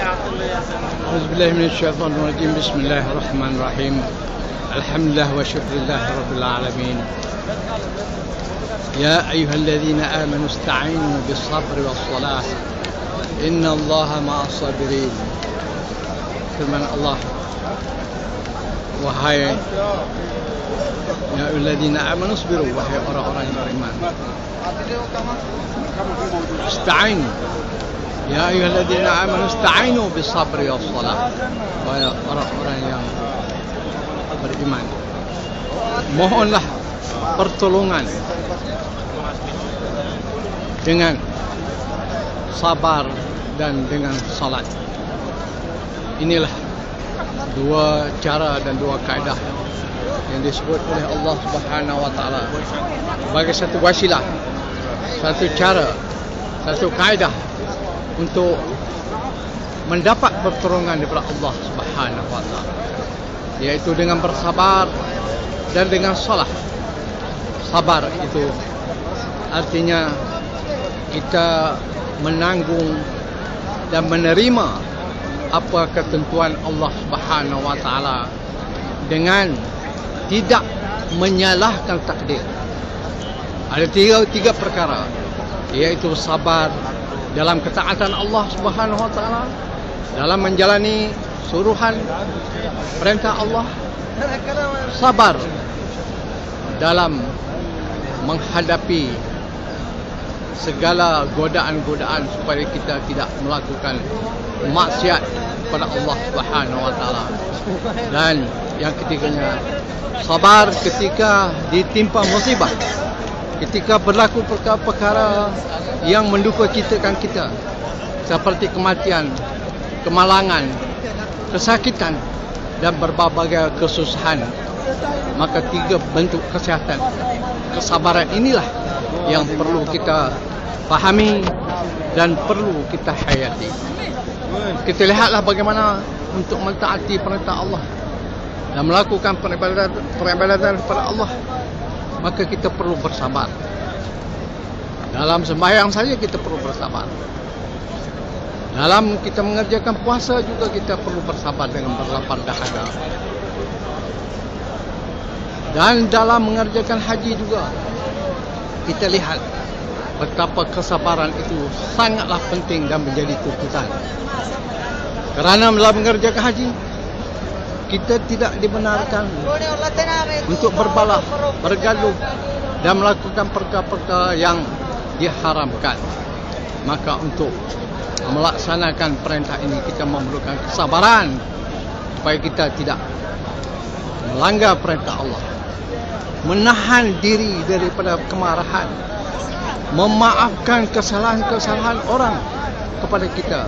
أعوذ بالله من الشيطان الرجيم. بسم الله الرحمن الرحيم. الحمد لله وشكر الله رب العالمين. يا أيها الذين آمنوا استعينوا بالصبر والصلاة إن الله مع الصابرين. firman Allah, wahai ya ayyuhalladzina amanu isbiru, wahai orang-orang yang beriman, ista'inu ya ayyuhalladzina amanu ista'inu bis-sabri was-shalah, wahai orang-orang yang beriman, mohonlah pertolongan dengan sabar dan dengan salat. Inilah dua cara dan dua kaedah yang disebut oleh Allah Subhanahu wa taala sebagai satu wasilah, satu cara, satu kaedah untuk mendapat pertolongan daripada Allah Subhanahu wa taala, yaitu dengan bersabar dan dengan salat. Sabar itu artinya kita menanggung dan menerima apa ketentuan Allah Subhanahu wa taala dengan tidak menyalahkan takdir. Ada tiga perkara, yaitu sabar dalam ketaatan Allah Subhanahu wa taala, dalam menjalani suruhan perintah Allah, sabar dalam menghadapi segala godaan-godaan supaya kita tidak melakukan maksiat kepada Allah Subhanahu wa taala. Dan yang ketiganya, sabar ketika ditimpa musibah, ketika berlaku perkara-perkara yang mendukacitakan kita, seperti kematian, kemalangan, kesakitan dan berbagai kesusahan. Maka tiga bentuk kesehatan, kesabaran inilah yang perlu kita fahami dan perlu kita hayati. Kita lihatlah bagaimana untuk mentaati perintah Allah dan melakukan peribadatan kepada Allah, maka kita perlu bersabar. Dalam sembahyang saja kita perlu bersabar. Dalam kita mengerjakan puasa juga kita perlu bersabar dengan berlapar dahaga. Dan dalam mengerjakan haji juga kita lihat betapa kesabaran itu sangatlah penting dan menjadi tuntutan. Kerana dalam mengerjakan haji, kita tidak dibenarkan untuk berbalah, bergaduh dan melakukan perkara-perkara yang diharamkan. Maka untuk melaksanakan perintah ini kita memerlukan kesabaran supaya kita tidak melanggar perintah Allah, menahan diri daripada kemarahan, memaafkan kesalahan-kesalahan orang kepada kita,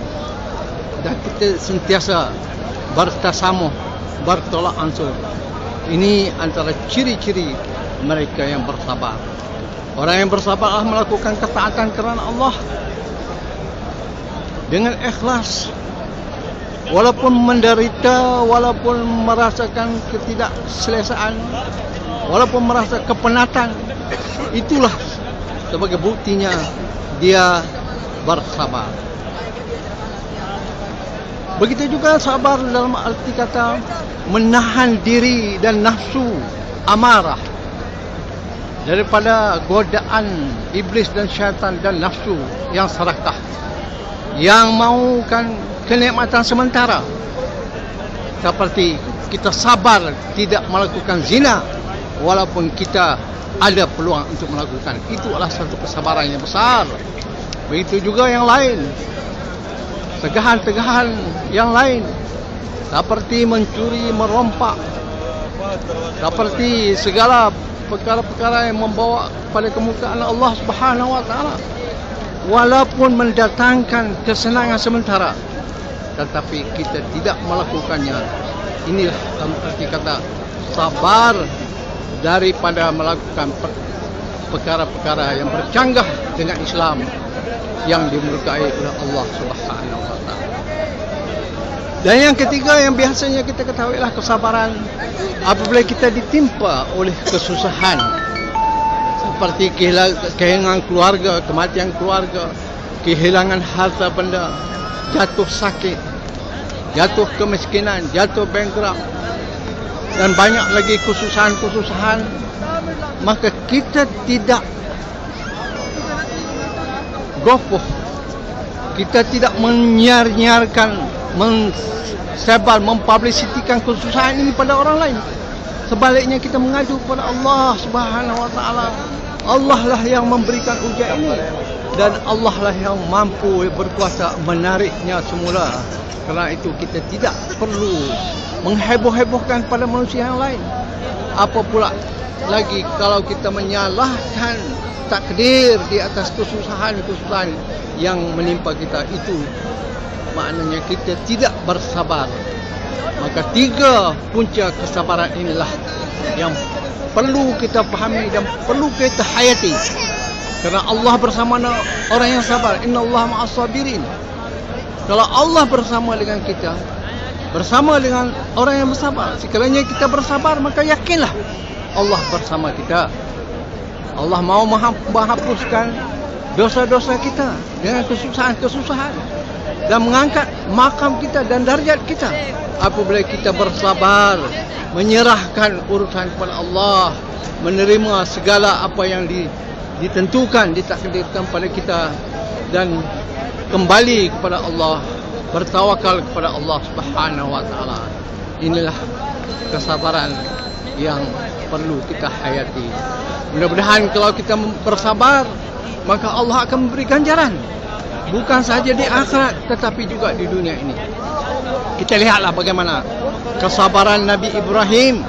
dan kita sentiasa bertasamuh, bertolak ansur. Ini antara ciri-ciri mereka yang bersabar. Orang yang bersabar melakukan ketaatan kerana Allah dengan ikhlas, walaupun menderita, walaupun merasakan ketidakselesaan, walaupun merasa kepenatan. Itulah sebagai buktinya dia bersabar. Begitu juga sabar dalam arti kata menahan diri dan nafsu amarah daripada godaan iblis dan syaitan dan nafsu yang serakah, yang maukan kenikmatan sementara. Seperti kita sabar tidak melakukan zina walaupun kita ada peluang untuk melakukan. Itu adalah satu kesabaran yang besar. Begitu juga yang lain, tegahan-tegahan yang lain, seperti mencuri, merompak, seperti segala perkara-perkara yang membawa pada kemukaan Allah Subhanahu wa taala, walaupun mendatangkan kesenangan sementara, tetapi kita tidak melakukannya. Inilah arti kata sabar daripada melakukan perkara-perkara yang bercanggah dengan Islam yang dimurkai oleh Allah Subhanahu wa taala. Dan yang ketiga yang biasanya kita ketahuilah kesabaran apabila kita ditimpa oleh kesusahan, seperti kehilangan keluarga, kematian keluarga, kehilangan harta benda, jatuh sakit, jatuh kemiskinan, jatuh bankrupt, dan banyak lagi kesusahan-kesusahan, maka kita tidak gopoh, kita tidak menyiar-nyiarkan, mensebar, mempublisitikan kesusahan ini pada orang lain. Sebaliknya kita mengadu kepada Allah Subhanahu wa taala. Allah lah yang memberikan ujian ini, dan Allah lah yang mampu berkuasa menariknya semula. Kerana itu kita tidak perlu mengheboh-hebohkan pada manusia yang lain. Apa pula lagi kalau kita menyalahkan takdir di atas kesusahan-kesusahan yang menimpa kita, itu maknanya kita tidak bersabar. Maka 3 punca kesabaran inilah yang perlu kita fahami dan perlu kita hayati. Kerana Allah bersama orang yang sabar. Innallaha ma'as sabirin. Kalau Allah bersama dengan kita, bersama dengan orang yang bersabar, sekiranya kita bersabar, maka yakinlah Allah bersama kita. Allah mau menghapuskan dosa-dosa kita dengan kesusahan-kesusahan, dan mengangkat makam kita dan darjat kita apabila kita bersabar, menyerahkan urusan kepada Allah, menerima segala apa yang ditentukan, ditakdirkan pada kita, dan kembali kepada Allah, bertawakal kepada Allah Subhanahu wa taala. Inilah kesabaran yang perlu kita hayati. Mudah-mudahan kalau kita bersabar, maka Allah akan memberi ganjaran, bukan saja di akhirat tetapi juga di dunia ini. Kita lihatlah bagaimana kesabaran Nabi Ibrahim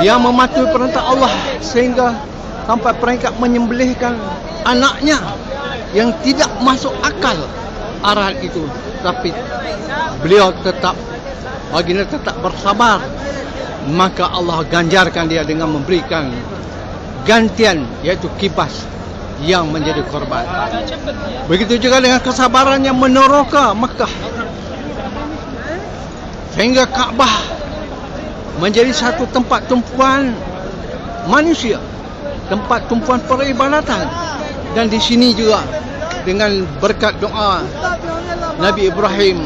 yang mematuhi perintah Allah sehingga sampai peringkat menyembelihkan anaknya yang tidak masuk akal arahan itu, tapi beliau tetap, baginda tetap bersabar. Maka Allah ganjarkan dia dengan memberikan gantian, yaitu kibas yang menjadi korban. Begitu juga dengan kesabaran yang meneroka Mekah, sehingga Kaabah menjadi satu tempat tumpuan manusia, tempat tumpuan peribadatan. Dan di sini juga dengan berkat doa Nabi Ibrahim,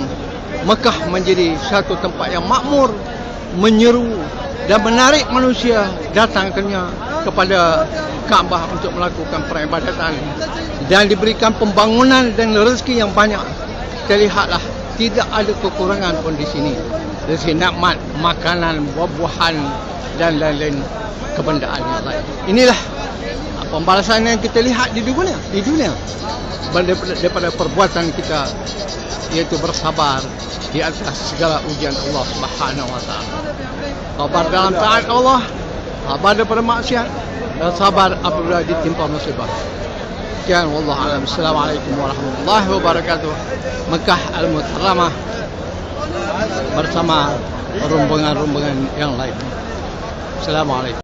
Mekah menjadi satu tempat yang makmur, menyeru dan menarik manusia datangnya kepada Kaabah untuk melakukan peribadatan, dan diberikan pembangunan dan rezeki yang banyak. Kita lihatlah, tidak ada kekurangan pun di sini. Dari sini nikmat makanan, buah-buahan dan lain-lain kebendaan yang lain. Inilah pembalasan yang kita lihat di dunia daripada perbuatan kita, yaitu bersabar di atas segala ujian Allah Subhanahu wa taala. Sabar dalam taat Allah, sabar daripada maksiat, dan sabar apabila ditimpa musibah. Sekian, wallahu a'lam. Assalamualaikum warahmatullahi wabarakatuh. Mekah Al-Mukarramah bersama rombongan-rombongan yang lain. Assalamualaikum.